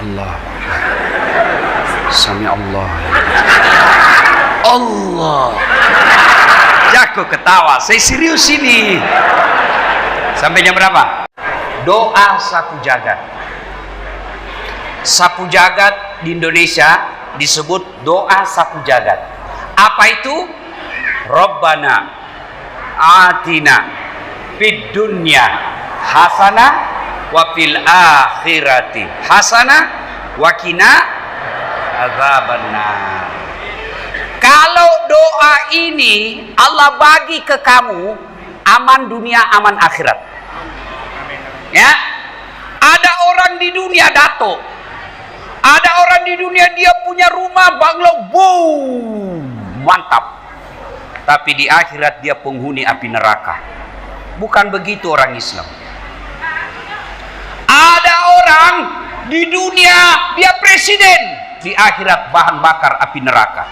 Allah. Sami Allah. Allah. Jago ketawa. Saya serius ini. Sampai jam berapa? Doa sapu jagat. Sapu jagat di Indonesia disebut doa sapu jagat. Apa itu? Rabbana atina fid dunya hasanah wa fil akhirati hasanah wa qina adzabannar. Kalau doa ini Allah bagi ke kamu, aman dunia, aman akhirat. Ya. Ada orang di dunia dato. Ada orang di dunia dia punya rumah banglo, boom, mantap. Tapi di akhirat dia penghuni api neraka. Bukan begitu orang Islam. Ada orang di dunia dia presiden, di akhirat bahan bakar api neraka.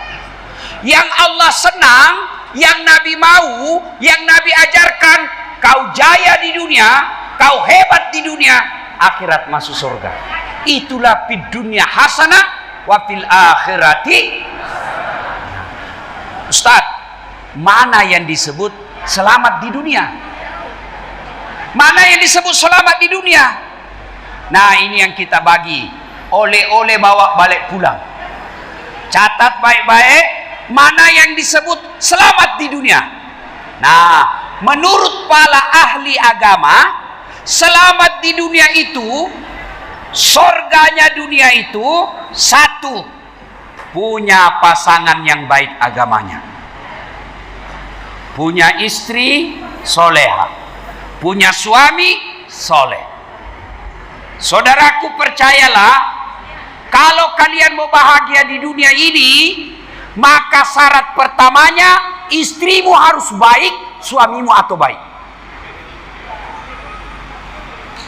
Yang Allah senang, yang Nabi mau, yang Nabi ajarkan, kau jaya di dunia, kau hebat di dunia, akhirat masuk surga. Itulah fid dunya hasanah wa fil akhirati. Ustaz, mana yang disebut selamat di dunia? Mana yang disebut selamat di dunia? Nah, ini yang kita bagi. Oleh-oleh bawa balik pulang. Catat baik-baik, mana yang disebut selamat di dunia. Nah, menurut para ahli agama, selamat di dunia itu, surganya dunia itu, satu, punya pasangan yang baik agamanya, punya istri soleha, punya suami soleh. Saudaraku, percayalah, kalau kalian mau bahagia di dunia ini, maka syarat pertamanya istrimu harus baik, suamimu atau baik.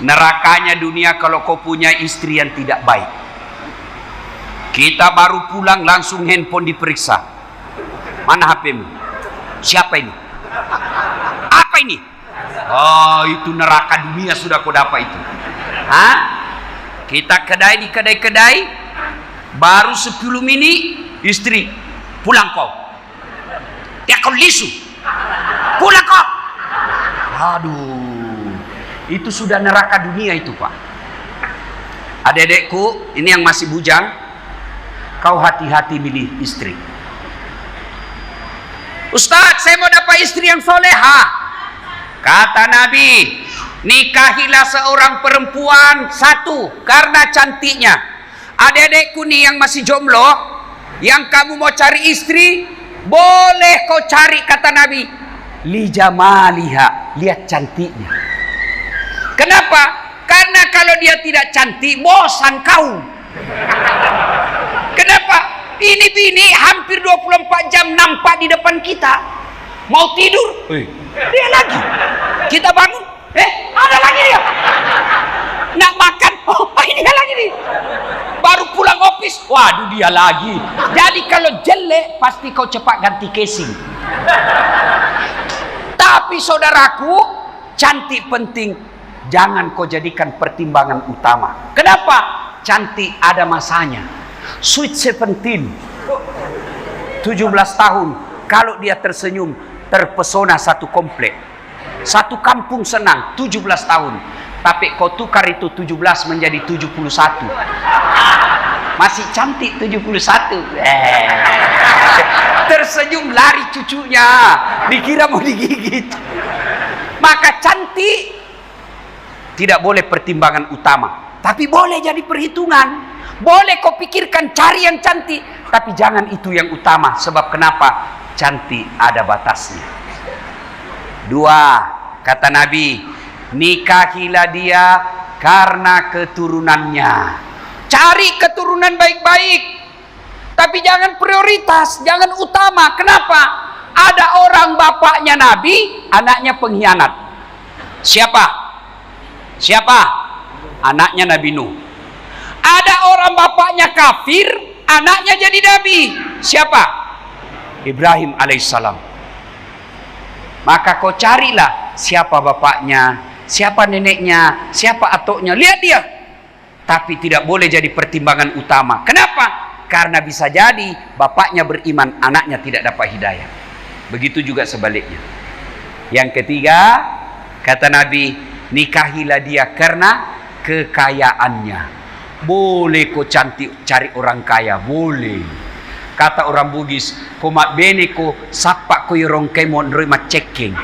Nerakanya dunia kalau kau punya istri yang tidak baik. Kita baru pulang langsung handphone diperiksa. Mana HP-mu? Siapa ini? Apa ini? Oh, itu neraka dunia sudah kau dapat itu. Hah? Kita kedai di kedai-kedai, baru 10 menit, istri, pulang kau. Ya kau lisu. Pulang kau. Aduh, itu sudah neraka dunia itu, Pak. Adik-adikku, ini yang masih bujang, kau hati-hati milih istri. Ustaz, saya mau dapat istri yang soleha. Kata Nabi, nikahilah seorang perempuan satu karena cantiknya. Adik-adikku nih yang masih jomblo, yang kamu mau cari istri, boleh kau cari, kata Nabi, li jamaliha, lihat cantiknya. Kenapa? Karena kalau dia tidak cantik, bosan kau. Kenapa? Ini bini hampir 24 jam nampak di depan kita. Mau tidur, dia lagi. Kita bangun, ada lagi dia. Nak makan, ini dia lagi nih. Baru pulang office, waduh dia lagi. Jadi kalau jelek, pasti kau cepat ganti casing. Tapi saudaraku, cantik penting. Jangan kau jadikan pertimbangan utama. Kenapa? Cantik ada masanya. Sweet 17, 17 tahun. Kalau dia tersenyum, terpesona satu komplek. Satu kampung senang, 17 tahun. Tapi kau tukar itu 17 menjadi 71. Masih cantik 71. Tersenyum lari cucunya. Dikira mau digigit. Maka cantik tidak boleh pertimbangan utama. Tapi boleh jadi perhitungan. Boleh kau pikirkan cari yang cantik. Tapi jangan itu yang utama. Sebab kenapa? Cantik ada batasnya. 2, kata Nabi, nikahilah dia karena keturunannya. Cari keturunan baik-baik. Tapi jangan prioritas, jangan utama. Kenapa? Ada orang bapaknya Nabi, anaknya pengkhianat. Siapa? Siapa? Anaknya Nabi Nuh. Ada orang bapaknya kafir, anaknya jadi Nabi. Siapa? Ibrahim alaihissalam. Maka kau carilah siapa bapaknya, siapa neneknya, siapa atuknya. Lihat dia. tapi tidak boleh jadi pertimbangan utama. Kenapa? Karena bisa jadi bapaknya beriman, anaknya tidak dapat hidayah. Begitu juga sebaliknya. Yang ketiga, kata Nabi, nikahilah dia karena kekayaannya. Boleh kau cantik cari orang kaya, boleh. Kata orang Bugis, komat bene ko sapak ko yorong kay mo nerima checking.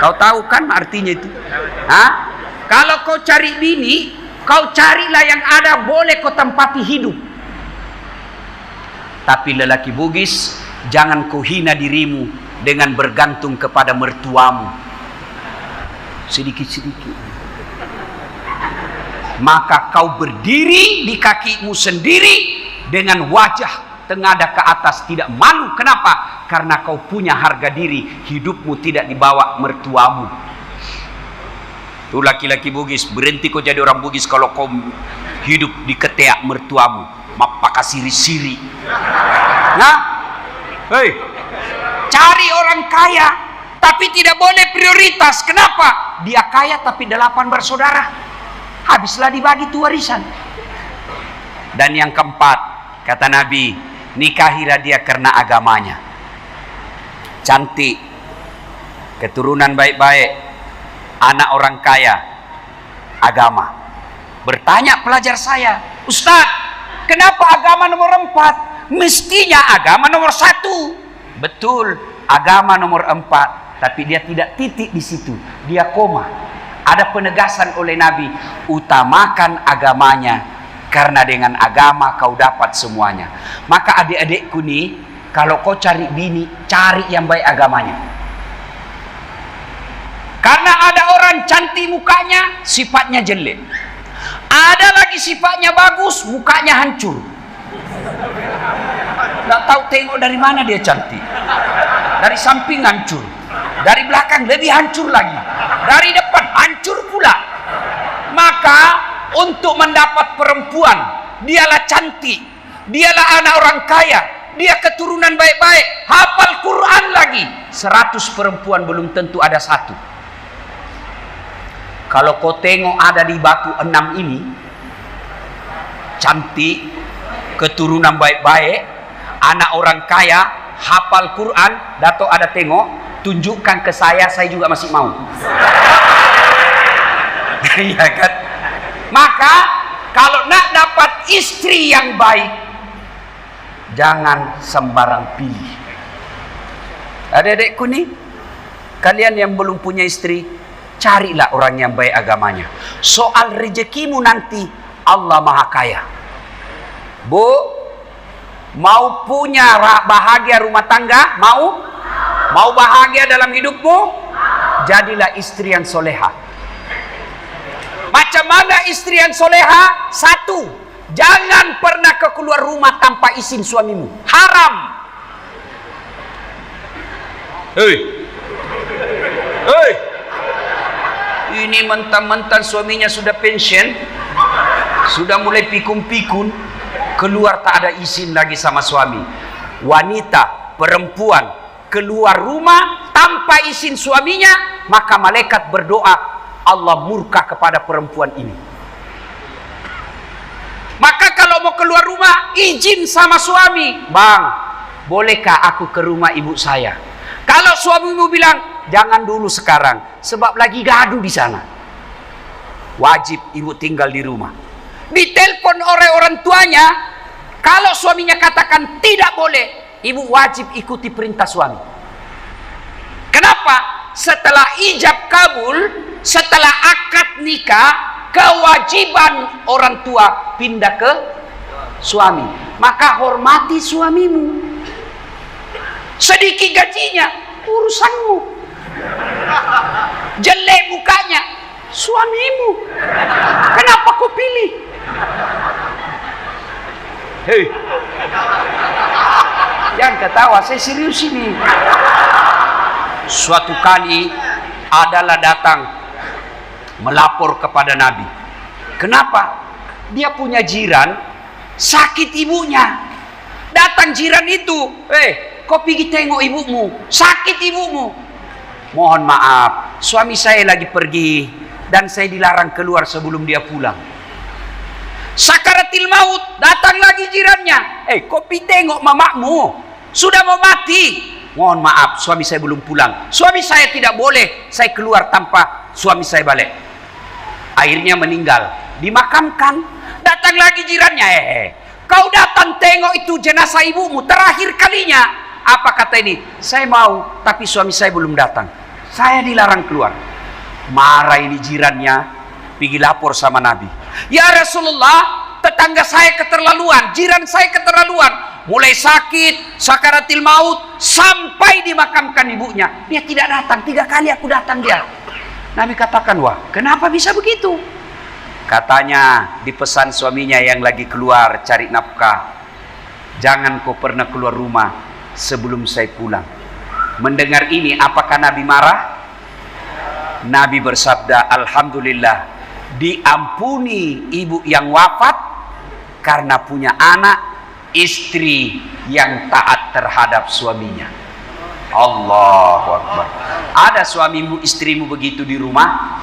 Kau tahu kan artinya itu? Hah? Kalau kau cari bini, kau carilah yang ada, boleh kau tempati hidup. Tapi lelaki Bugis, jangan kau hina dirimu dengan bergantung kepada mertuamu. Sedikit-sedikit. Maka kau berdiri di kakimu sendiri dengan wajah tengadah ke atas, tidak malu. Kenapa? Karena kau punya harga diri, hidupmu tidak dibawa mertuamu. Tuh laki-laki Bugis, berhenti kau jadi orang Bugis kalau kau hidup di ketiak mertuamu. Mapaka siri-siri. Nah, hei, cari orang kaya, tapi tidak boleh prioritas. Kenapa? Dia kaya tapi 8 bersaudara. Habislah dibagi tuh warisan. Dan yang keempat, kata Nabi, nikahilah dia karena agamanya. Cantik, keturunan baik-baik, anak orang kaya, agama. Bertanya pelajar saya, Ustaz, kenapa agama nomor 4? Mestinya agama nomor 1. Betul, agama nomor 4. Tapi dia tidak titik di situ, dia koma. Ada penegasan oleh Nabi, utamakan agamanya, karena dengan agama kau dapat semuanya. Maka adik-adikku nih, kalau kau cari bini, cari yang baik agamanya. Karena ada orang cantik mukanya, sifatnya jelek. Ada lagi sifatnya bagus, mukanya hancur. Nggak tahu tengok dari mana dia cantik. Dari samping hancur, dari belakang lebih hancur lagi, dari depan hancur pula. Maka untuk mendapat perempuan, dialah cantik, dialah anak orang kaya, dia keturunan baik-baik, hafal Quran lagi. 100 perempuan belum tentu ada 1. Kalau kau tengok ada di batu 6 ini, cantik, keturunan baik-baik, anak orang kaya, hafal Quran, Dato ada tengok, tunjukkan ke saya juga masih mau. Iya kan? Maka kalau nak dapat istri yang baik, jangan sembarang pilih. Adik-adikku nih, kalian yang belum punya istri, carilah orang yang baik agamanya. Soal rezekimu nanti, Allah Maha Kaya. Bu, mau punya bahagia rumah tangga? Mau? Mau bahagia dalam hidupmu? Jadilah istri yang soleha. Macam mana istri yang soleha? 1, jangan pernah keluar rumah tanpa izin suamimu. Haram. Hei, hei, ini mentang-mentang suaminya sudah pensiun, sudah mulai pikun-pikun, keluar tak ada izin lagi sama suami. Wanita, perempuan keluar rumah tanpa izin suaminya, maka malaikat berdoa, Allah murka kepada perempuan ini. Maka kalau mau keluar rumah, izin sama suami. Bang, bolehkah aku ke rumah ibu saya? Kalau suamimu bilang, jangan dulu sekarang, sebab lagi gaduh di sana. Wajib ibu tinggal di rumah. Ditelepon oleh orang tuanya, kalau suaminya katakan tidak boleh, ibu wajib ikuti perintah suami. Kenapa? Setelah ijab kabul, setelah akad nikah, kewajiban orang tua pindah ke suami. Maka hormati suamimu. Sedikit gajinya, urusanmu. Jelek mukanya, suamimu. Kenapa kau pilih? Hei, jangan ketawa, saya serius ini. Suatu kali adalah datang melapor kepada Nabi. Kenapa? Dia punya jiran sakit ibunya. Datang jiran itu, kau pergi tengok ibumu, sakit ibumu. Mohon maaf, suami saya lagi pergi dan saya dilarang keluar sebelum dia pulang. Sakaratil maut, datang lagi jirannya. Kopi tengok mamakmu, sudah mau mati. Mohon maaf, suami saya belum pulang. Suami saya tidak boleh saya keluar tanpa suami saya balik. Akhirnya meninggal, dimakamkan. Datang lagi jirannya. Kau datang tengok itu jenazah ibumu terakhir kalinya. Apa kata ini? Saya mau, tapi suami saya belum datang. Saya dilarang keluar. Marah ini jirannya, pergi lapor sama Nabi. Ya Rasulullah, tetangga saya keterlaluan, jiran saya keterlaluan. Mulai sakit, sakaratil maut, sampai dimakamkan ibunya. Dia tidak datang, 3 kali aku datang dia. Nabi katakan, wah kenapa bisa begitu? Katanya dipesan suaminya yang lagi keluar cari nafkah. Jangan kau pernah keluar rumah sebelum saya pulang. Mendengar ini, apakah Nabi marah? Nabi bersabda, alhamdulillah, diampuni ibu yang wafat karena punya anak, istri yang taat terhadap suaminya. Allahu Akbar. Ada suamimu, istrimu begitu di rumah?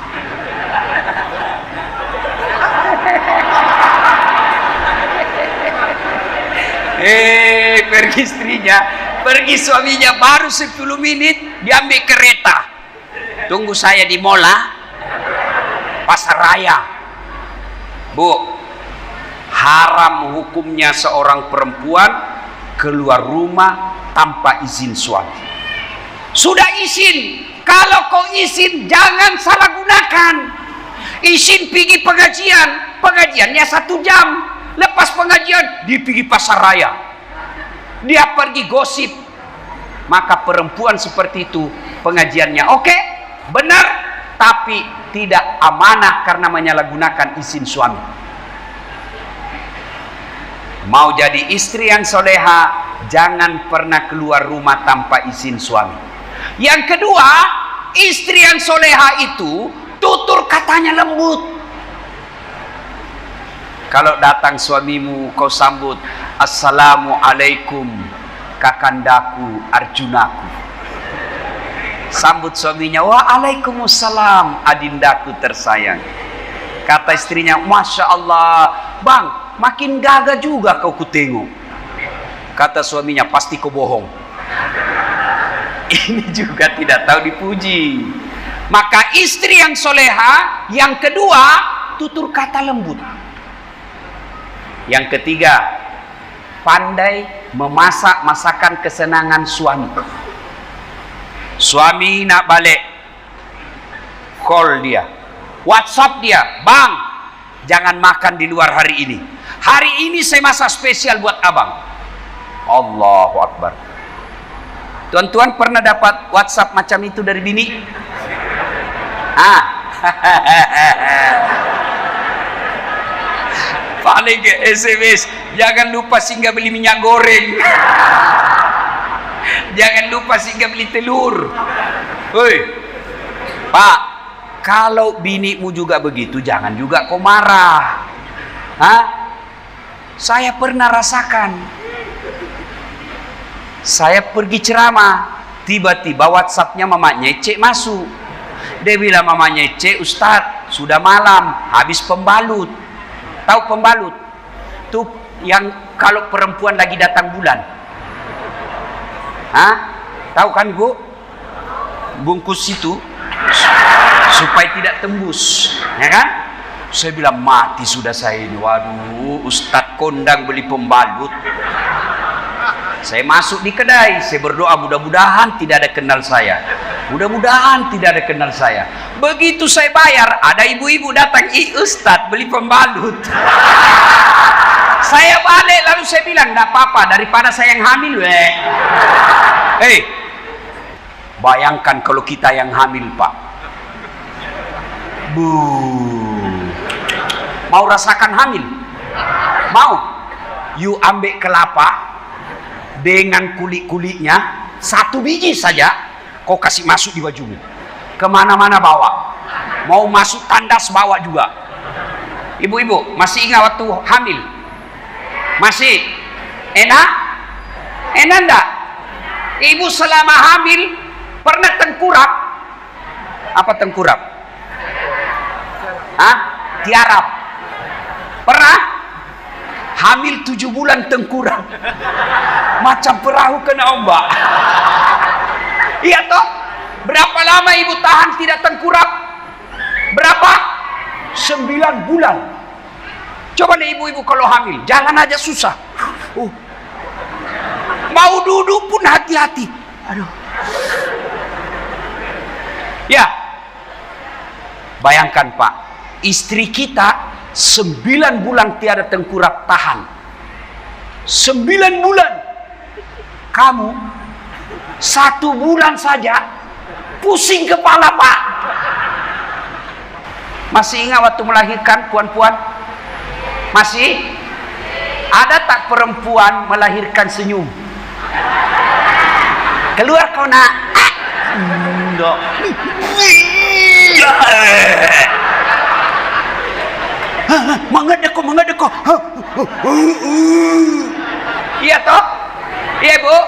Pergi istrinya, pergi suaminya, baru 10 menit diambil kereta. Tunggu saya di Mola Pasar Raya. Bu, haram hukumnya seorang perempuan keluar rumah tanpa izin suami. Sudah izin, kalau kau izin jangan salah gunakan. Izin pergi pengajian, pengajiannya 1 jam. Lepas pengajian, dia pergi pasar raya. Dia pergi gosip. Maka perempuan seperti itu pengajiannya oke, benar, tapi tidak amanah karena menyalahgunakan izin suami. Mau jadi istri yang soleha, jangan pernah keluar rumah tanpa izin suami. Yang kedua, istri yang soleha itu tutur katanya lembut. Kalau datang suamimu, kau sambut, assalamualaikum kakandaku Arjunaku. Sambut suaminya, waalaikumsalam adindaku tersayang. Kata istrinya, masya Allah, bang, makin gagah juga kau kutengok. Kata suaminya, pasti kau bohong. Ini juga tidak tahu dipuji. Maka istri yang soleha, yang kedua, tutur kata lembut. Yang ketiga, pandai memasak masakan kesenangan suami. Suami nak balik, call dia, WhatsApp dia, bang, jangan makan di luar hari ini. Hari ini saya masak spesial buat abang. Allahu Akbar. Tuan-tuan pernah dapat WhatsApp macam itu dari bini? Paling ke SMS, jangan lupa singgah beli minyak goreng. Jangan lupa singgah beli telur. Hoi, Pak, kalau binimu juga begitu, jangan juga kau marah. Saya pernah rasakan. Saya pergi ceramah, tiba-tiba WhatsAppnya mamanya Cek masuk. Dia bilang, mamanya Cek, Ustadz, sudah malam, habis pembalut. Tahu pembalut? Tuh yang kalau perempuan lagi datang bulan. Tahu kan Bu? Bungkus itu supaya tidak tembus, ya kan? Saya bilang, mati sudah saya ini. Waduh, Ustadz kondang beli pembalut. Saya masuk di kedai, saya berdoa mudah-mudahan tidak ada kenal saya. Mudah-mudahan tidak ada kenal saya. Begitu saya bayar, ada ibu-ibu datang, Ustadz beli pembalut. Saya balik lalu saya bilang, enggak apa-apa daripada saya yang hamil. Bayangkan kalau kita yang hamil, Pak. Mau rasakan hamil? Mau? You ambil kelapa dengan kulit-kulitnya, 1 biji saja kau kasih masuk di bajumu, kemana-mana bawa. Mau masuk tandas bawa juga. Ibu-ibu masih ingat waktu hamil? Masih? Enak? Enak enggak? Ibu selama hamil pernah tengkurap? Apa tengkurap? Tiarap? Pernah? hamil 7 bulan tengkurap. Macam perahu kena ombak. Iya toh? Berapa lama ibu tahan tidak tengkurap? Berapa? 9 bulan. Coba deh ibu-ibu kalau hamil, jalan aja susah. Mau duduk pun hati-hati. Aduh. Ya. Bayangkan Pak, istri kita 9 bulan tiada tengkurap tahan. 9 bulan. Kamu 1 bulan saja pusing kepala Pak. Masih ingat waktu melahirkan puan-puan? Masih? Ada tak perempuan melahirkan senyum? Keluar kau nak. Enggak. Mengedeko. Iya toh? Iya bu?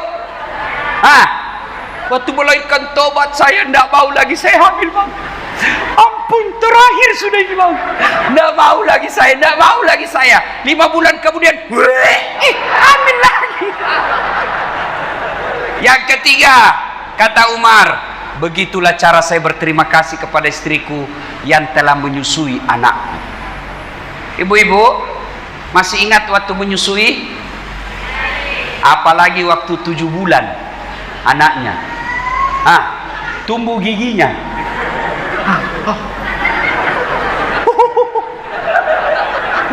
Waktu melahirkan tobat saya tidak mau lagi, saya hamil bang. Ampun, terakhir sudah ini bang. Tidak mau lagi saya. 5 bulan kemudian, hamil lagi. Yang ketiga, kata Umar, begitulah cara saya berterima kasih kepada istriku yang telah menyusui anakku. Ibu-ibu, masih ingat waktu menyusui? Apalagi waktu 7 bulan anaknya. Tumbuh giginya.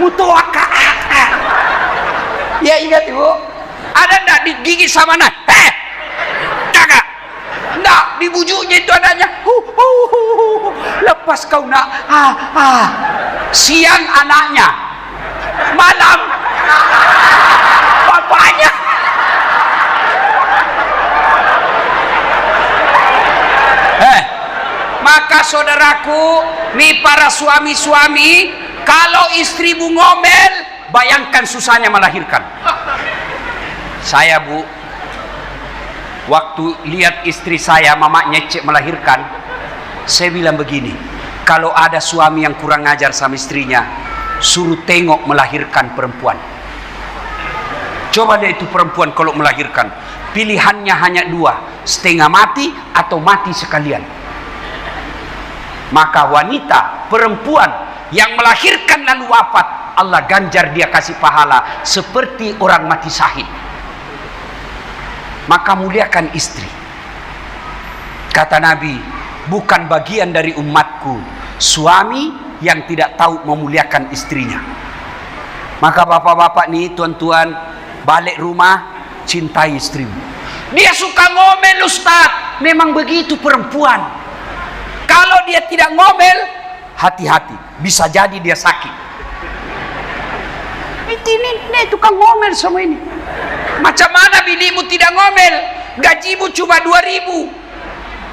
Mutoaka. Ya ingat ibu? Ada enggak di gigi sama anak? Jaga. Enggak, di bujuknya itu adanya. Lepas kau nak. Siang anaknya. Malam bapaknya. Maka saudaraku, nih para suami-suami, kalau istrimu ngomel, bayangkan susahnya melahirkan. Saya bu, waktu lihat istri saya, mama nyecek melahirkan, saya bilang begini, kalau ada suami yang kurang ajar sama istrinya, suruh tengok melahirkan perempuan. Coba deh itu perempuan kalau melahirkan, pilihannya hanya 2, setengah mati atau mati sekalian. Maka wanita, perempuan yang melahirkan lalu wafat, Allah ganjar dia kasih pahala seperti orang mati syahid. Maka muliakan istri. Kata Nabi, bukan bagian dari umatku suami yang tidak tahu memuliakan istrinya. Maka bapak-bapak nih, tuan-tuan, balik rumah, cintai istrimu. Dia suka ngomel Ustaz, memang begitu perempuan. Kalau dia tidak ngomel, hati-hati, bisa jadi dia sakit. Ini tukang ngomel semua ini. Macam mana binimu tidak ngomel? Gajimu cuma 2.000,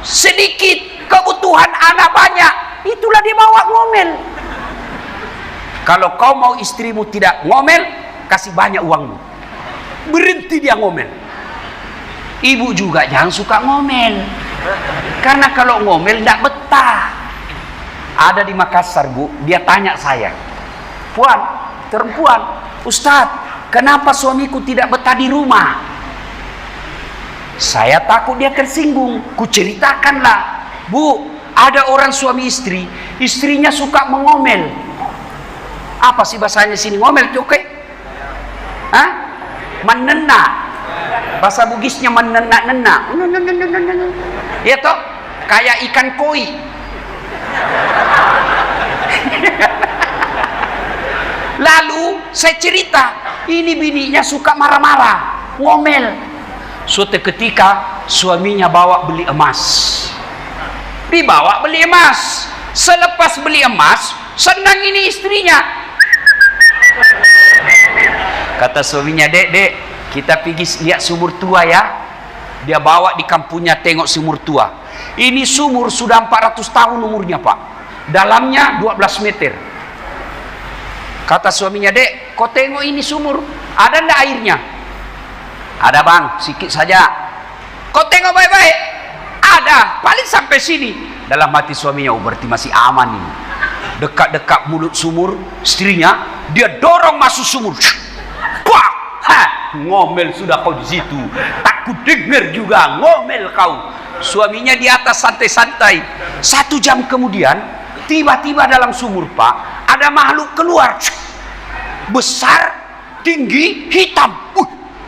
sedikit, kebutuhan anak banyak, itulah dia bawa ngomel. Kalau kau mau istrimu tidak ngomel, kasih banyak uangmu, berhenti dia ngomel. Ibu juga jangan suka ngomel. Karena kalau ngomel tidak betah. Ada di Makassar bu, dia tanya saya, Puan, perempuan, Ustadz, kenapa suamiku tidak betah di rumah? Saya takut dia tersinggung. Kuceritakanlah, bu, ada orang suami istri, istrinya suka mengomel. Apa sih bahasanya sini ngomel tuh, oke? Menena. Bahasa Bugisnya menena-nena. Ya toh, kayak ikan koi. Lalu saya cerita, ini bininya suka marah-marah, ngomel. Suatu ketika suaminya bawa beli emas. Dibawa beli emas. Selepas beli emas, senang ini istrinya. Kata suaminya, dek, kita pergi lihat sumur tua ya. Dia bawa di kampungnya tengok sumur tua. Ini sumur sudah 400 tahun umurnya pak. Dalamnya 12 meter. Kata suaminya, dek, kau tengok ini sumur, ada ndak airnya? Ada bang, sikit saja. Kau tengok baik-baik. Ada, paling sampai sini. Dalam hati suaminya, berarti masih aman ini. Dekat-dekat mulut sumur, istrinya, dia dorong masuk sumur. Ngomel sudah kau di situ. Tak ku dengar juga ngomel kau. Suaminya di atas santai-santai. 1 jam kemudian, tiba-tiba dalam sumur Pak, ada makhluk keluar. Besar, tinggi, hitam.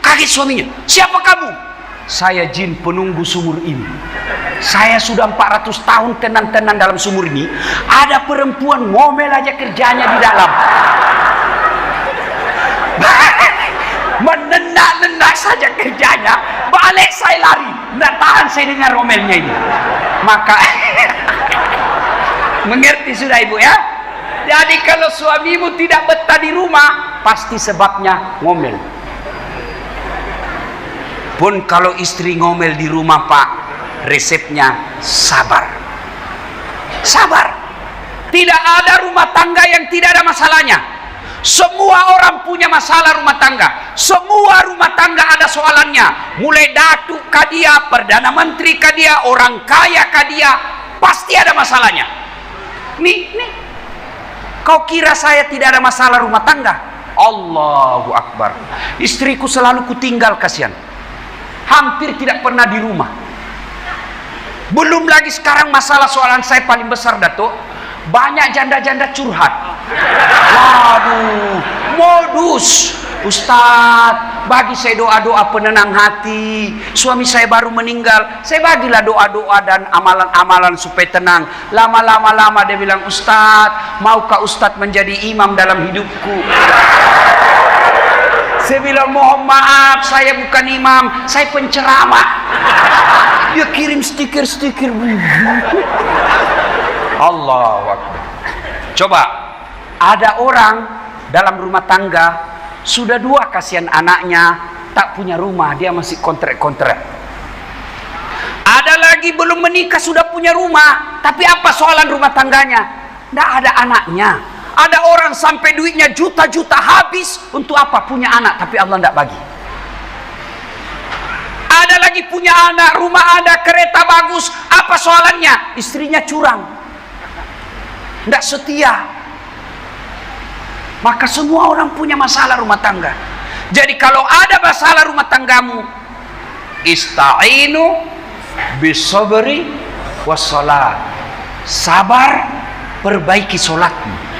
Kaget suaminya. Siapa kamu? Saya jin penunggu sumur ini. Saya sudah 400 tahun tenang-tenang dalam sumur ini. Ada perempuan ngomel aja kerjanya di dalam. Menenak-nenak saja kerjanya. Balik saya lari. Nggak tahan saya dengar romelnya ini. Maka mengerti sudah ibu ya. Jadi kalau suamimu tidak betah di rumah, pasti sebabnya ngomel. Pun kalau istri ngomel di rumah Pak, resepnya sabar. Sabar. Tidak ada rumah tangga yang tidak ada masalahnya. Semua orang punya masalah rumah tangga. Semua rumah tangga ada soalannya. Mulai datuk kah dia, perdana menteri kah dia, orang kaya kah dia, pasti ada masalahnya. Nih. Kau kira saya tidak ada masalah rumah tangga? Allahu Akbar. Istriku selalu kutinggal, kasihan. Hampir tidak pernah di rumah. Belum lagi sekarang masalah soalan saya paling besar, Datuk. Banyak janda-janda curhat. Waduh, modus. Ustadz, bagi saya doa-doa penenang hati. Suami saya baru meninggal. Saya bagilah doa-doa dan amalan-amalan supaya tenang. Lama-lama dia bilang, Ustadz, maukah Ustadz menjadi imam dalam hidupku? Saya bilang, mohon maaf, saya bukan imam, saya penceramah. Dia kirim stiker-stiker. Allahu Akbar. Coba, ada orang dalam rumah tangga, sudah 2 kasihan anaknya, tak punya rumah, dia masih kontrak-kontrak. Ada lagi belum menikah sudah punya rumah, tapi apa soalan rumah tangganya? Tidak ada anaknya. Ada orang sampai duitnya juta-juta habis, untuk apa? Punya anak, tapi Allah tidak bagi. Ada lagi punya anak, rumah ada, kereta bagus, apa soalannya? Istrinya curang, tidak setia. Maka semua orang punya masalah rumah tangga. Jadi kalau ada masalah rumah tanggamu, ista'inu bisabri wassalat. Sabar, perbaiki solatmu.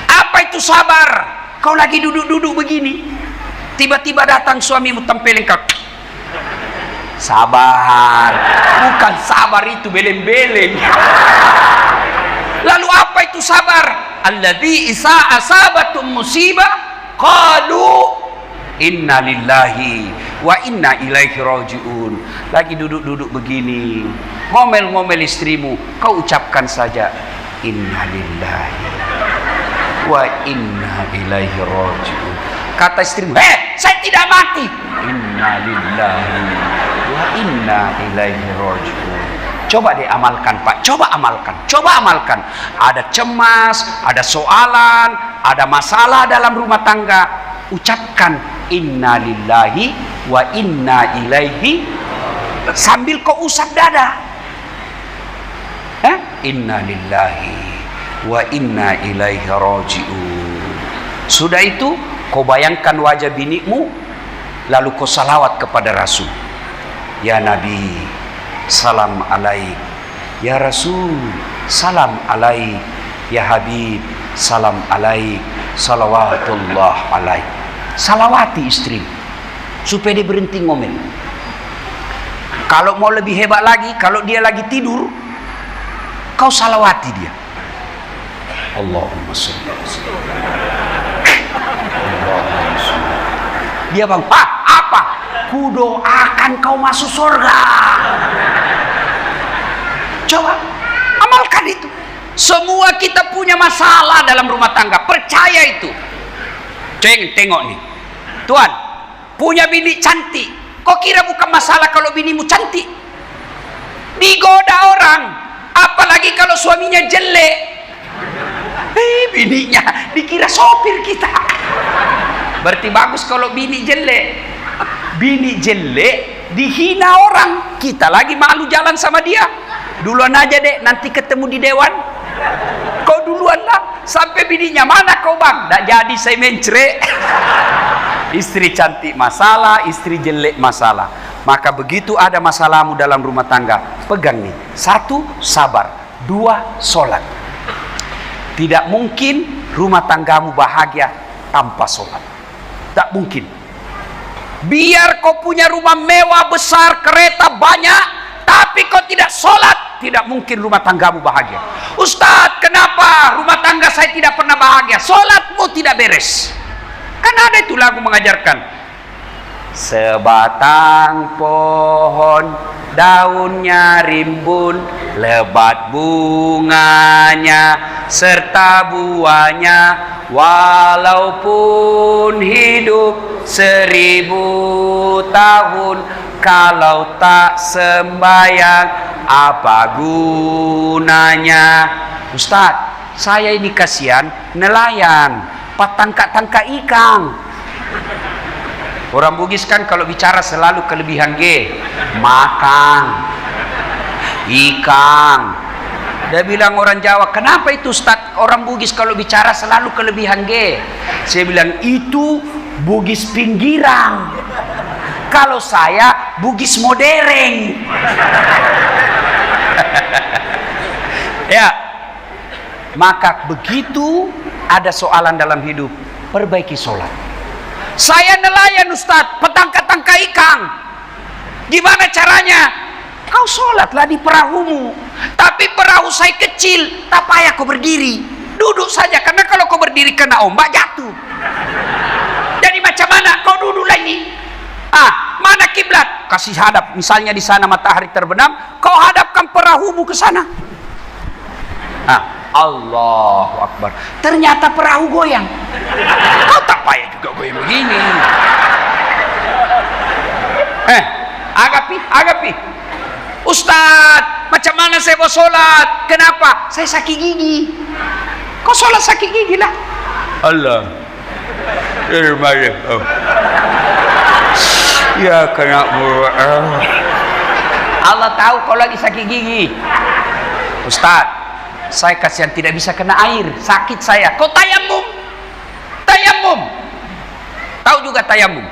Apa itu sabar? Kau lagi duduk-duduk begini, tiba-tiba datang suamimu tempelin kau. Sabar. Bukan sabar itu beleng-beleng. Lalu apa itu sabar? Alladzi isa asabatum musibah qalu inna lillahi wa inna ilaihi rajiun. Lagi duduk-duduk begini, ngomel-ngomel istrimu, kau ucapkan saja inna lillahi wa inna ilaihi rajiun. Kata istrimu, saya tidak mati. Inna lillahi wa inna ilaihi rajiun. Coba diamalkan Pak, coba amalkan. Ada cemas, ada soalan, ada masalah dalam rumah tangga, ucapkan inna lillahi wa inna ilaihi sambil kau usap dada. Inna lillahi wa inna ilaihi rajiun. Sudah itu kau bayangkan wajah binimu, lalu kau salawat kepada Rasul. Ya Nabi, salam alaik. Ya Rasul, salam alaik. Ya Habib, salam alaik. Salawatullah alaik. Salawati istri supaya dia berhenti ngomel. Kalau mau lebih hebat lagi, kalau dia lagi tidur, kau salawati dia. Allahumma sholli ala sayyidina. Dia bang, apa? Kudoakan kau masuk surga. Coba amalkan itu. Semua kita punya masalah dalam rumah tangga, percaya itu. Tengok nih, Tuan punya bini cantik. Kau kira bukan masalah kalau binimu cantik? Digoda orang, apalagi kalau suaminya jelek. Bininya dikira sopir kita. Berarti bagus kalau bini jelek. Bini jelek dihina orang, kita lagi malu jalan sama dia. Duluan aja dek, nanti ketemu di dewan. Kau duluan lah, sampai bininya, mana kau bang? Tak jadi saya mencret. Istri cantik masalah, istri jelek masalah. Maka begitu ada masalahmu dalam rumah tangga, pegang nih. 1, sabar. 2, sholat. Tidak mungkin rumah tanggamu bahagia tanpa sholat. Tak mungkin. Biar kau punya rumah mewah, besar, kereta banyak, tapi kau tidak sholat, tidak mungkin rumah tanggamu bahagia. Ustadz, kenapa rumah tangga saya tidak pernah bahagia? Sholatmu tidak beres. Kan ada itu lagu mengajarkan. Sebatang pohon daunnya rimbun, lebat bunganya serta buahnya, walaupun hidup 1000 tahun, kalau tak sembahyang apa gunanya? Ustadz, saya ini kasihan nelayan, patangka-tangka ikan. Orang Bugis kan kalau bicara selalu kelebihan makan ikan. Dia bilang orang Jawa, kenapa itu Ustaz? Orang Bugis kalau bicara selalu kelebihan Saya bilang, itu Bugis pinggiran. Kalau saya Bugis modern. Ya. Maka begitu ada soalan dalam hidup, perbaiki sholat. Saya nelayan Ustaz, petangka-tangka ikan. Gimana caranya? Kau sholatlah di perahumu. Tapi perahu saya kecil, tak payah kau berdiri. Duduk saja, karena kalau kau berdiri kena ombak jatuh. Jadi macam mana? Kau duduk lagi. Mana kiblat? Kasih hadap. Misalnya di sana matahari terbenam, kau hadapkan perahumu ke sana. Allahu Akbar. Ternyata perahu goyang. Kau tak payah juga goyang begini. Agapi. Ustadz, macam mana saya mau sholat? Kenapa? Saya sakit gigi. Kau sholat sakit gigi lah. Allah. Ya kena Allah tahu kau lagi sakit gigi. Ustadz, saya kasihan tidak bisa kena air, sakit saya. Kau tayamum. Tahu juga tayamum?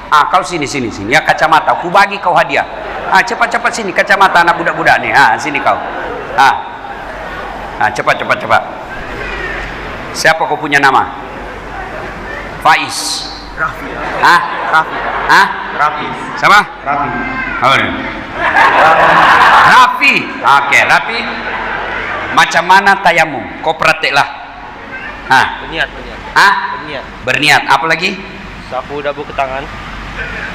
Kau sini ya, kacamata. Aku bagi kau hadiah. Cepat sini kacamata anak budak-budak nih. Sini kau. Cepat. Siapa kau punya nama? Faiz. Rafi. Rafi. Siapa? Rafi. Rafi. Oke, Rafi. Macam mana tayamum? Kau prakteklah. Berniat. Berniat. Apa lagi? Sapu dabu ke tangan.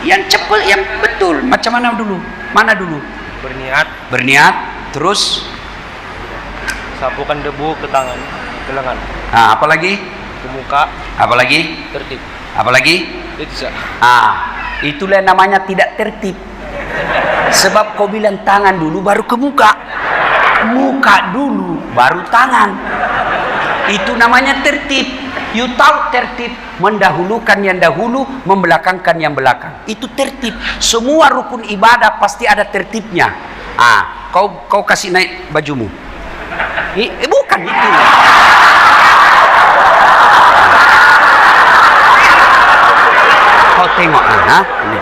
Yang cepat, yang betul. Macam mana dulu? Mana dulu? Berniat. Terus Sapukan debu ke tangan, ke lengan. Apa lagi? Ke muka. Apa lagi? Tertib. Apa lagi? Itu. Itulah namanya tidak tertib. Sebab kau bilang tangan dulu baru ke muka. Muka dulu baru tangan. Itu namanya tertib. You tahu tertib, mendahulukan yang dahulu, membelakangkan yang belakang. Itu tertib. Semua rukun ibadah pasti ada tertibnya. Kau kasih naik bajumu. Bukan itu. Kau tengok ini.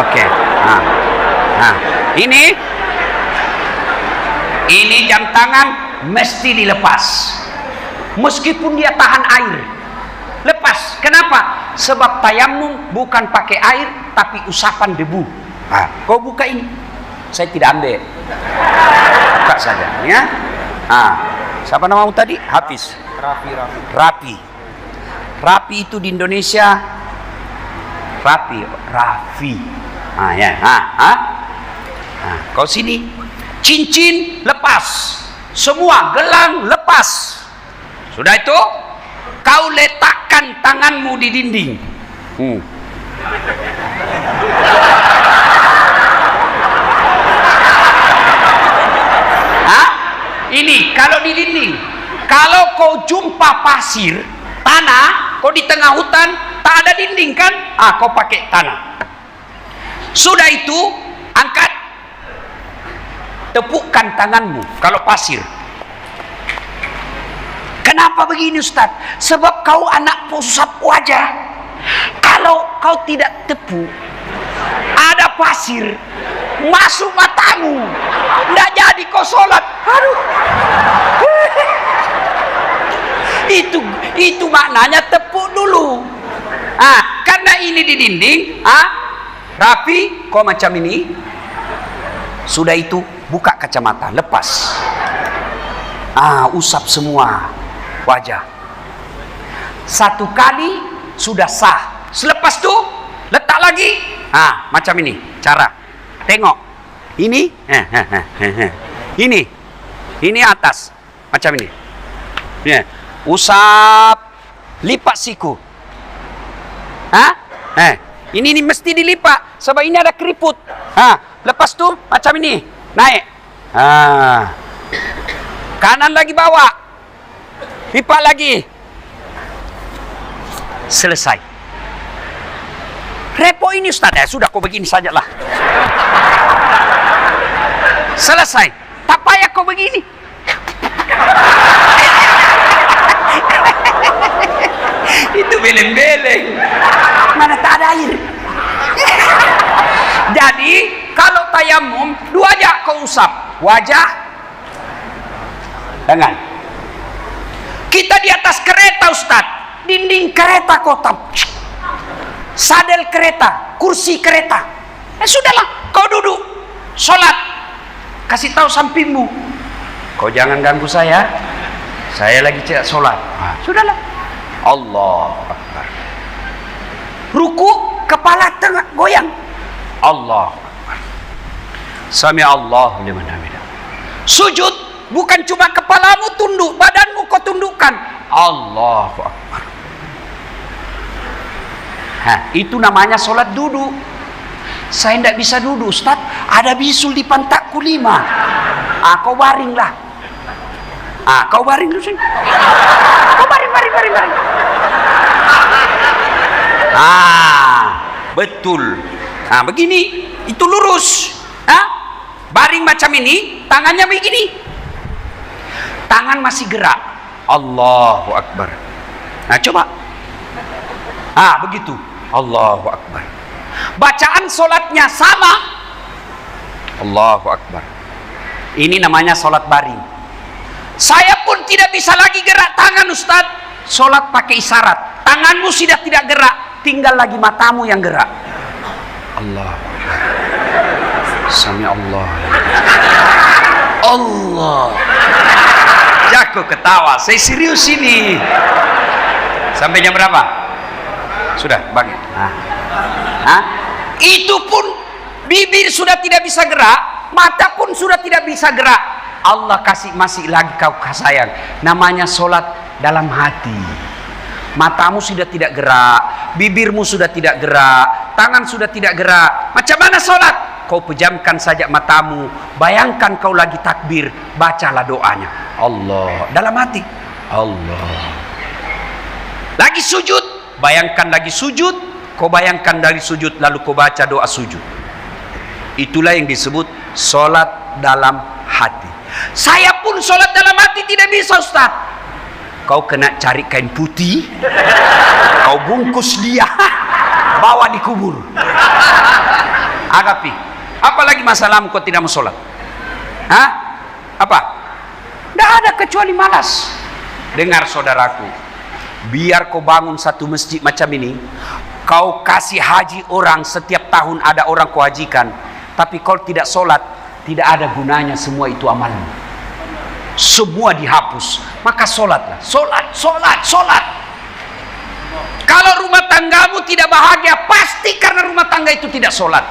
Oke. Ini jam tangan mesti dilepas. Meskipun dia tahan air, lepas. Kenapa? Sebab tayamum bukan pakai air, tapi usapan debu. Kau buka ini. Saya tidak ambil. Buka saja, ya. Siapa namamu tadi? Hafiz. Rafi itu di Indonesia Rafi. Kau sini. Cincin lepas. Semua gelang lepas. Sudah itu, kau letakkan tanganmu di dinding. Ini kalau di dinding. Kalau kau jumpa pasir, tanah, kau di tengah hutan, tak ada dinding kan? Kau pakai tanah. Sudah itu, angkat, tepukkan tanganmu. Kalau pasir, Kenapa begini Ustaz? Sebab kau anak usap wajah. Kalau kau tidak tepu, ada pasir masuk matamu, tidak jadi kau sholat. Aduh. Itu maknanya tepuk dulu. Karena ini di dinding, rapi, kau macam ini. Sudah itu buka kacamata, lepas. Usap semua wajah. Satu kali sudah sah. Selepas itu letak lagi. Macam ini cara. Tengok. Ini. Ini atas. Macam ini. Usap. Lipat siku. Ini mesti dilipat. Sebab ini ada keriput. Lepas tu macam ini. Naik. Kanan lagi bawa. Lipat lagi. Selesai. Repot ini Ustaz. Sudah kau begini sajalah. Selesai. Tak payah kau begini. Itu beleng-beleng. Mana tak ada air. Jadi kalau tayamum, dua aja kau usap. Wajah, tangan. Kita di atas kereta Ustaz. Dinding kereta kotak. Sadel kereta, kursi kereta. Sudahlah, kau duduk. Sholat. Kasih tahu sampingmu. Kau jangan ganggu saya. Saya lagi sholat. Sudahlah. Allah Akbar. Ruku, kepala tengah goyang. Allah Akbar. Sami Allah liman hamidah. Sujud, bukan cuma kepalamu tunduk, badanmu kau tundukkan. Allahu Akbar. Itu namanya sholat duduk. Saya tidak bisa duduk Ustaz. Ada bisul di pantatku 5. Kau baringlah. Kau baring dulu sini. Kau baring. Betul. Begini. Itu lurus. Baring macam ini. Tangannya begini. Tangan masih gerak. Allahu Akbar. Coba. Begitu. Allahu Akbar. Bacaan solatnya sama. Allahu Akbar. Ini namanya solat baring. Saya pun tidak bisa lagi gerak tangan Ustaz. Solat pakai isyarat. Tanganmu sudah tidak gerak, tinggal lagi matamu yang gerak. Allah. Sami Allah. Allah. Jago ketawa. Saya serius ini. Sampai jam berapa? Sudah, bagi. Itu pun bibir sudah tidak bisa gerak, mata pun sudah tidak bisa gerak. Allah kasih masih lagi kau sayang. Namanya solat dalam hati. Matamu sudah tidak gerak, bibirmu sudah tidak gerak, tangan sudah tidak gerak. Macam mana solat? Kau pejamkan saja matamu. Bayangkan kau lagi takbir, bacalah doanya. Allah dalam hati. Allah. Lagi sujud. Bayangkan lagi sujud, kau bayangkan dari sujud, lalu kau baca doa sujud. Itulah yang disebut solat dalam hati. Saya pun solat dalam hati tidak bisa Ustaz. Kau kena cari kain putih, kau bungkus dia, bawa di kubur. Agapi, apalagi masalahmu kau tidak mau solat? Apa? Tidak ada kecuali malas. Dengar saudaraku. Biar kau bangun satu masjid macam ini, kau kasih haji orang, setiap tahun ada orang kau hajikan, tapi kau tidak solat, tidak ada gunanya semua itu amalmu. Semua dihapus. Maka solatlah. Solat. Kalau rumah tanggamu tidak bahagia, pasti karena rumah tangga itu tidak solat.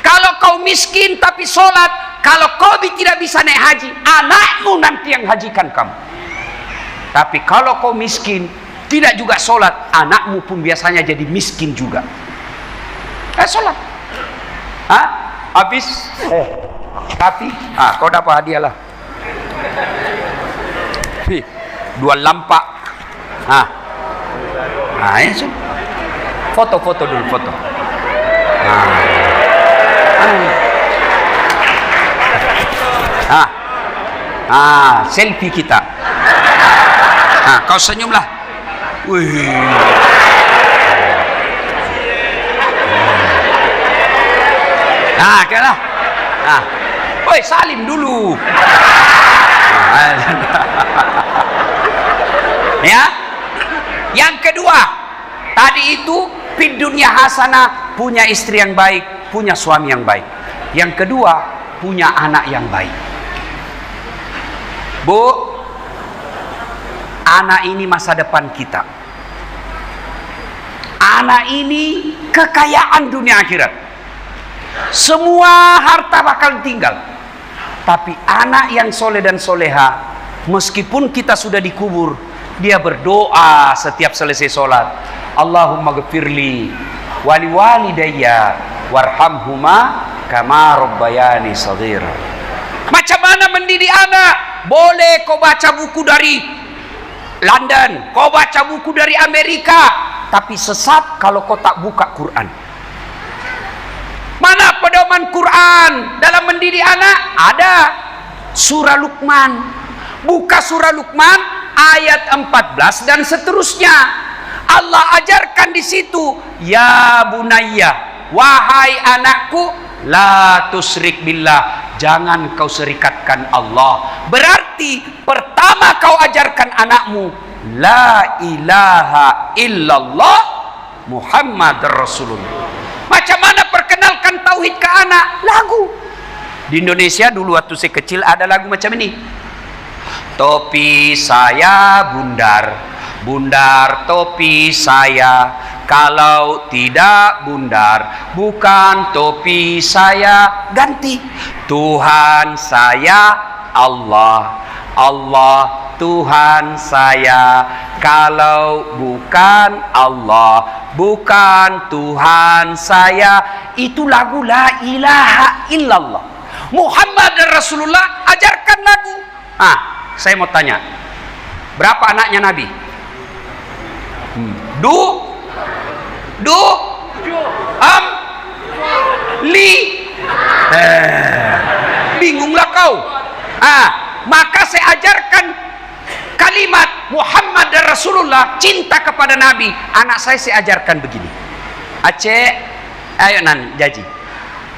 Kalau kau miskin tapi solat, kalau kau tidak bisa naik haji, anakmu nanti yang hajikan kamu. Tapi kalau kau miskin, tidak juga solat, anakmu pun biasanya jadi miskin juga. Solat. Habis. Tapi, kau dapat hadiah lah. 2 lampak. Ya sudah. Foto dulu, foto. Selfie kita. Nah, kau senyumlah. Wih. Nah, kira. Nah, woi salim dulu. Ya. Yang kedua, tadi itu fid dunya hasanah, punya istri yang baik, punya suami yang baik. Yang kedua, punya anak yang baik. Bu, anak ini masa depan kita. Anak ini kekayaan dunia akhirat. Semua harta bakal tinggal. Tapi anak yang soleh dan soleha, meskipun kita sudah dikubur, dia berdoa setiap selesai sholat. Allahumma gfirli wali walidayya warhamhuma kama rabbayani shaghira. Macam mana mendidik anak? Boleh kau baca buku dari London, kau baca buku dari Amerika, tapi sesat kalau kau tak buka Quran. Mana pedoman Quran dalam mendidik anak? Ada surah Luqman. Buka surah Luqman ayat 14 dan seterusnya. Allah ajarkan di situ, ya bunayya, wahai anakku, la tusyrik billah, jangan kau serikatkan Allah. Berarti pertama kau ajarkan anakmu, la ilaha illallah Muhammad Rasulullah. Macam mana perkenalkan tauhid ke anak? Lagu. Di Indonesia dulu waktu saya kecil ada lagu macam ini. Topi saya bundar, bundar topi saya. Kalau tidak bundar, bukan topi saya. Ganti. Tuhan saya Allah, Allah Tuhan saya. Kalau bukan Allah, bukan Tuhan saya. Itu lagu la ilaha illallah Muhammad Rasulullah. Ajarkan lagu. Saya mau tanya, berapa anaknya Nabi? Li. Bingunglah kau. Maka saya ajarkan kalimat Muhammad dan Rasulullah, cinta kepada Nabi. Anak saya ajarkan begini. Aceh, ayo nan jaji.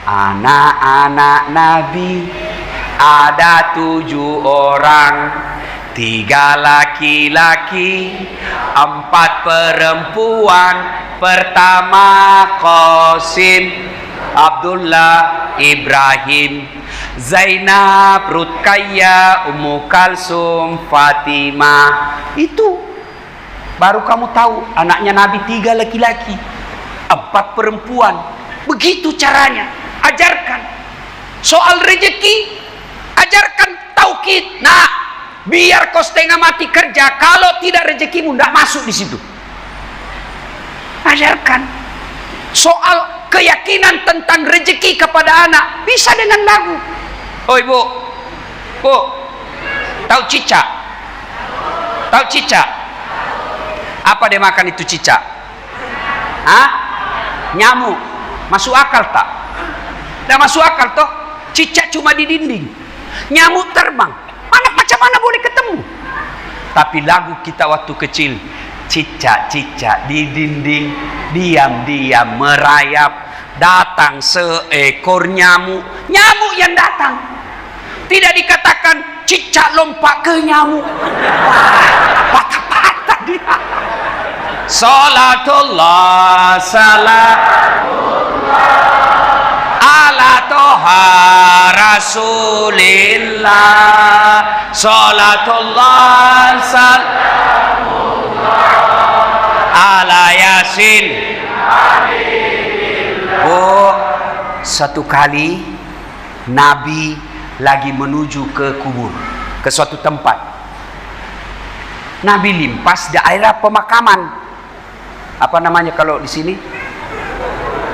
Anak-anak Nabi ada 7 orang, 3 laki-laki, 4 perempuan. Pertama Qasim, Abdullah, Ibrahim, Zainab, Ruqayyah, Ummu Kalsum, Fatimah. Itu baru kamu tahu anaknya Nabi 3 laki-laki, 4 perempuan. Begitu caranya. Ajarkan. Soal rezeki, ajarkan tauhid. Nah, biar kau setengah mati kerja, kalau tidak rezekimu tidak masuk di situ. Ajarkan. Soal keyakinan tentang rezeki kepada anak bisa dengan lagu. Oh ibu, bu, tahu cicak? Tahu cicak? Apa dia makan itu cicak? Nyamuk. Masuk akal tak? Tidak masuk akal toh? Cicak cuma di dinding, nyamuk terbang. Macam mana boleh ketemu? Tapi lagu kita waktu kecil, cicak-cicak di dinding, diam-diam merayap, datang seekor nyamuk. Nyamuk yang datang. Tidak dikatakan cicak lompat ke nyamuk. Patah-patah dia. Salatullah salamullah ala toha rasulillah. Salatullah salamullah ala yasin. Oh, satu kali Nabi lagi menuju ke kubur, ke suatu tempat. Nabi limpas daerah pemakaman. Apa namanya kalau di sini?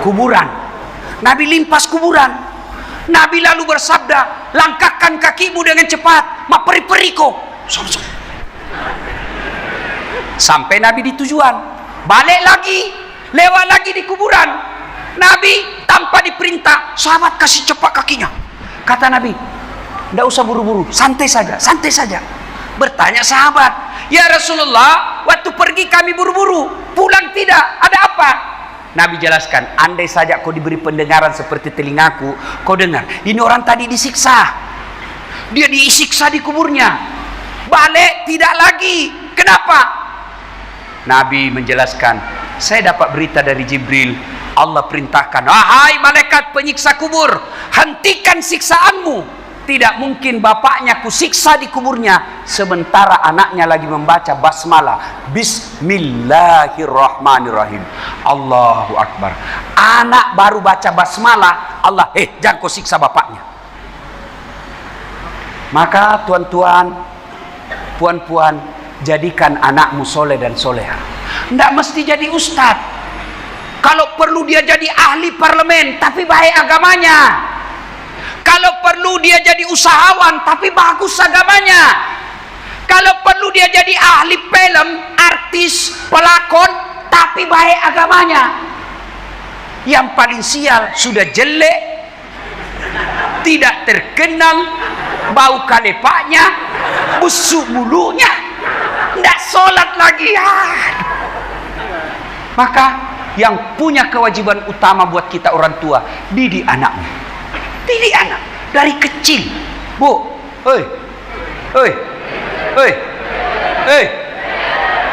Kuburan. Nabi limpas kuburan. Nabi lalu bersabda, langkahkan kakimu dengan cepat, ma peri-periko. Sampai Nabi di tujuan. Balik lagi, lewat lagi di kuburan. Nabi tanpa diperintah, sahabat kasih cepat kakinya. Kata Nabi, tidak usah buru-buru, santai saja, santai saja. Bertanya sahabat, Ya Rasulullah, waktu pergi kami buru-buru, pulang tidak, ada apa? Nabi jelaskan, andai saja kau diberi pendengaran seperti telingaku, kau dengar, ini orang tadi disiksa. Dia disiksa di kuburnya. Balik tidak lagi. Kenapa? Nabi menjelaskan, saya dapat berita dari Jibril, Allah perintahkan, wahai malaikat penyiksa kubur, hentikan siksaanmu. Tidak mungkin bapaknya kusiksa di kuburnya sementara anaknya lagi membaca basmalah, Bismillahirrahmanirrahim, Allahu Akbar. Anak baru baca basmalah, Allah, jangan kau siksa bapaknya. Maka tuan-tuan, puan-puan, jadikan anakmu soleh dan soleha. Tidak mesti jadi ustadz. Kalau perlu dia jadi ahli parlemen, tapi baik agamanya. Kalau perlu dia jadi usahawan, tapi bagus agamanya. Kalau perlu dia jadi ahli film, artis, pelakon, tapi baik agamanya. Yang paling sial, sudah jelek, tidak terkenal, bau kalepaknya, busuk mulutnya, tidak sholat lagi. Maka yang punya kewajiban utama buat kita orang tua, didik anakmu. Didik anak dari kecil. Bu,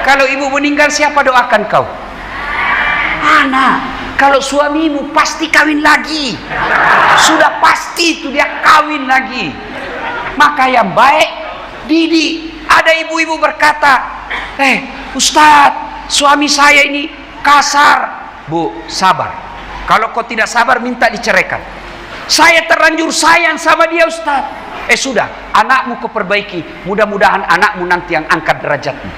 kalau ibu meninggal siapa doakan kau? Anak. Kalau suamimu pasti kawin lagi. Sudah pasti itu dia kawin lagi. Maka yang baik didik. Ada ibu-ibu berkata, Ustadz, suami saya ini kasar. Bu, sabar. Kalau kau tidak sabar, minta diceraikan. Saya terlanjur sayang sama dia, Ustaz. Sudah, anakmu kau perbaiki. Mudah-mudahan anakmu nanti yang angkat derajatmu.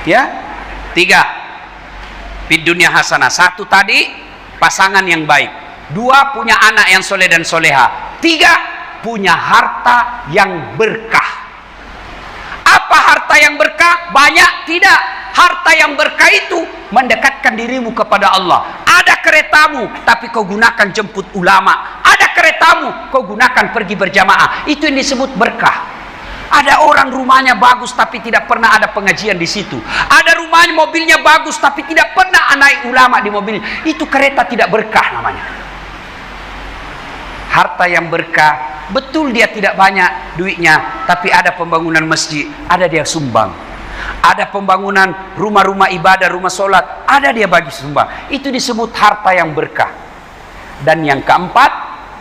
Ya. 3, fid dunya hasanah. 1 tadi, pasangan yang baik. 2, punya anak yang soleh dan soleha. 3, punya harta yang berkah. Apa harta yang berkah? Banyak? Tidak. Harta yang berkah itu mendekatkan dirimu kepada Allah. Ada keretamu, tapi kau gunakan jemput ulama. Ada keretamu, kau gunakan pergi berjamaah. Itu yang disebut berkah. Ada orang rumahnya bagus, tapi tidak pernah ada pengajian di situ. Ada rumahnya, mobilnya bagus, tapi tidak pernah naik ulama di mobil. Itu kereta tidak berkah namanya. Harta yang berkah, betul dia tidak banyak duitnya, tapi ada pembangunan masjid, ada dia sumbang. Ada pembangunan rumah-rumah ibadah, rumah sholat, ada dia bagi sumbang. Itu disebut harta yang berkah. Dan yang keempat,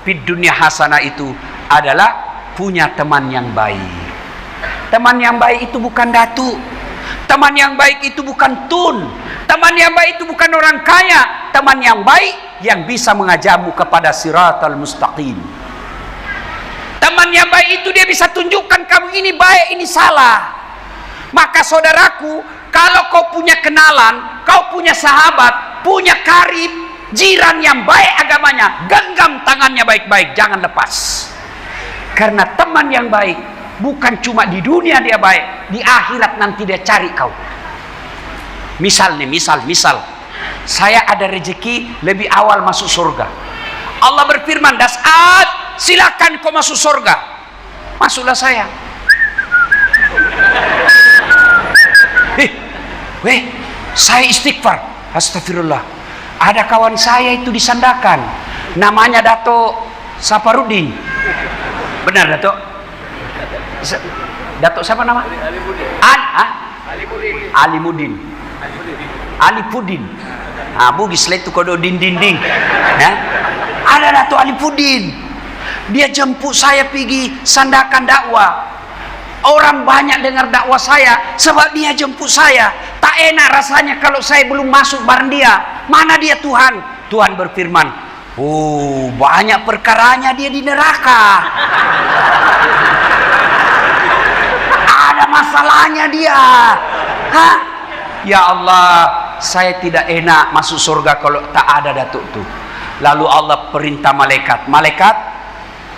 fid dunya hasanah itu adalah punya teman yang baik. Teman yang baik itu bukan datu. Teman yang baik itu bukan tun. Teman yang baik itu bukan orang kaya. Teman yang baik yang bisa mengajarmu kepada siratal mustaqim. Teman yang baik itu dia bisa tunjukkan kamu ini baik, ini salah. Maka saudaraku, kalau kau punya kenalan, kau punya sahabat, punya karib, jiran yang baik agamanya, genggam tangannya baik-baik, jangan lepas. Karena teman yang baik bukan cuma di dunia dia baik, di akhirat nanti dia cari kau. Misal saya ada rezeki lebih awal masuk surga. Allah berfirman, das'at, silakan kau masuk surga. Masuklah saya. Saya istighfar, astagfirullah. Ada kawan saya itu di Sandakan, namanya Dato Saparudin. Benar Dato? Dato siapa nama? Alipudin. Bugis itu kodo dinding. Ya? Ada Dato Alipudin. Dia jemput saya pergi Sandakan dakwah. Orang banyak dengar dakwah saya sebab dia jemput saya. Tak enak rasanya kalau saya belum masuk bareng dia. Mana dia Tuhan? Tuhan berfirman, banyak perkaranya dia di neraka. Ada masalahnya dia. Ya Allah, saya tidak enak masuk surga kalau tak ada datuk tu. Lalu Allah perintah malaikat,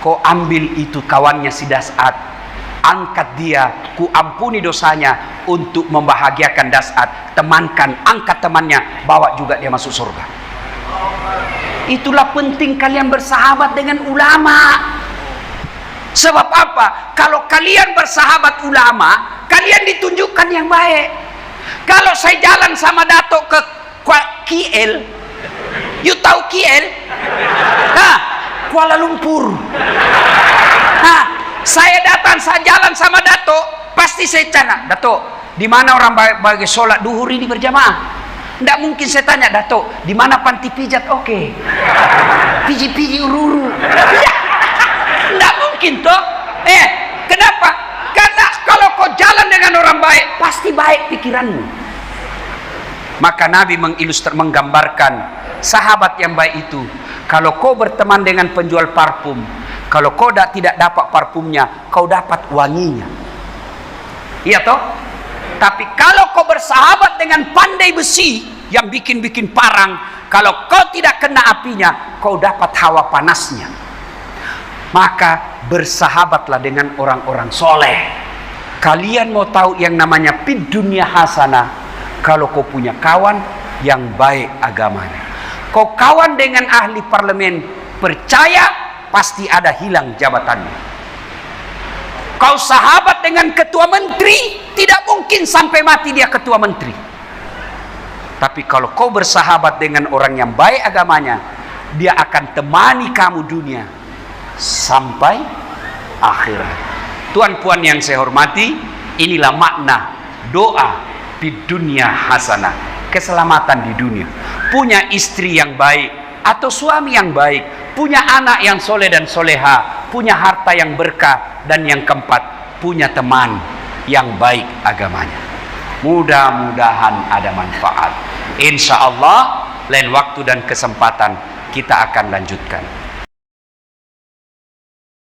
kau ambil itu kawannya si Das'at. Angkat dia, ku ampuni dosanya untuk membahagiakan Das'at. Temankan, angkat temannya, bawa juga dia masuk surga. Itulah penting kalian bersahabat dengan ulama. Sebab apa? Kalau kalian bersahabat ulama, kalian ditunjukkan yang baik. Kalau saya jalan sama Dato ke KL, you tahu KL? Nah, Kuala Lumpur. Nah, saya datang, saya jalan sama Dato, pasti saya tanya, Dato, di mana orang bagi sholat duhur ini berjamaah? Tidak mungkin saya tanya, Dato, di mana panti pijat? Oke. Piji-piji ururu. Tidak mungkin toh. Kenapa? Karena kalau kau jalan dengan orang baik, pasti baik pikiranmu. Maka Nabi menggambarkan sahabat yang baik itu. Kalau kau berteman dengan penjual parfum, kalau kau tidak dapat parfumnya, kau dapat wanginya. Iya toh? Tapi kalau kau bersahabat dengan pandai besi yang bikin-bikin parang, kalau kau tidak kena apinya, kau dapat hawa panasnya. Maka bersahabatlah dengan orang-orang soleh. Kalian mau tahu yang namanya fid dunya hasanah? Kalau kau punya kawan yang baik agamanya. Kau kawan dengan ahli parlemen, percaya pasti ada hilang jabatannya. Kau sahabat dengan ketua menteri, tidak mungkin sampai mati dia ketua menteri. Tapi kalau kau bersahabat dengan orang yang baik agamanya, dia akan temani kamu dunia sampai akhirat. Tuan-puan yang saya hormati, inilah makna doa di dunia hasanah, keselamatan di dunia. Punya istri yang baik atau suami yang baik, punya anak yang soleh dan soleha, punya harta yang berkah, dan yang keempat, punya teman yang baik agamanya. Mudah-mudahan ada manfaat. Insya Allah lain waktu dan kesempatan kita akan lanjutkan.